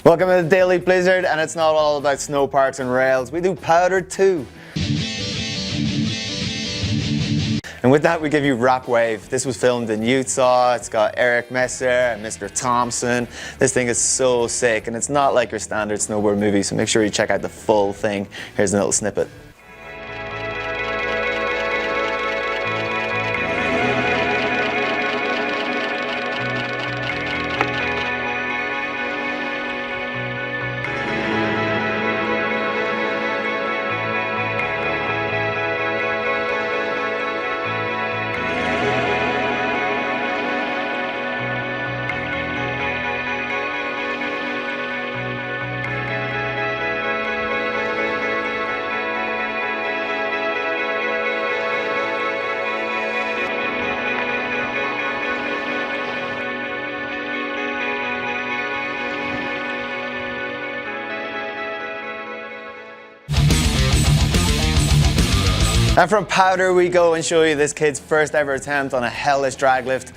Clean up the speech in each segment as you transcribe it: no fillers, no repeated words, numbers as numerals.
Welcome to the Daily Blizzard, and it's not all about snow parks and rails. We do powder too. And with that, we give you Rap Wave. This was filmed in Utah. It's got Eric Messier and Mr. Thompson. This thing is so sick, and it's not like your standard snowboard movie, so make sure you check out the full thing. Here's a little snippet. And from powder we go and show you this kid's first ever attempt on a hellish drag lift.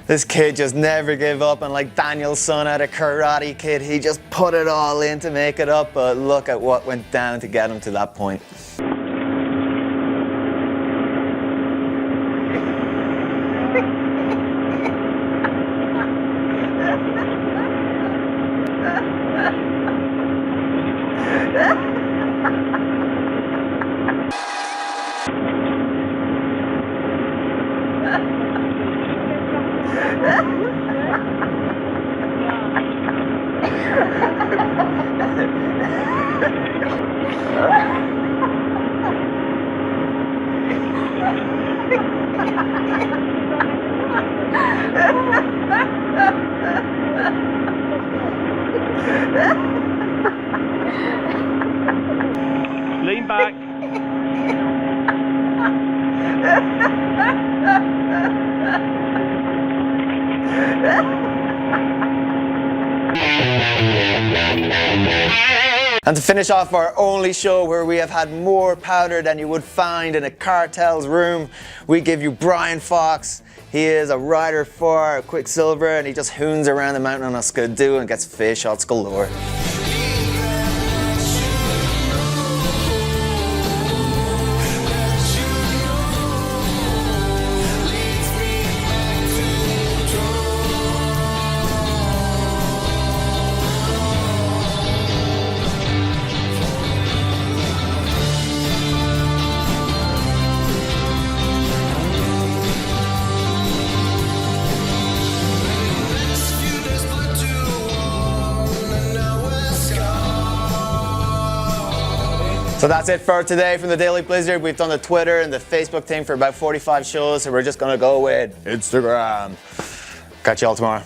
This kid just never gave up, and like Daniel's son out of Karate Kid, he just put it all in to make it up, but look at what went down to get him to that point. Lean back. And to finish off our only show where we have had more powder than you would find in a cartel's room, we give you Byran Fox. He is a rider for Quiksilver, and he just hoons around the mountain on a skidoo and gets fish shots galore. So that's it for today from the Daily Blizzard. We've done the Twitter and the Facebook thing for about 45 shows, so we're just gonna go with Instagram. Catch y'all tomorrow.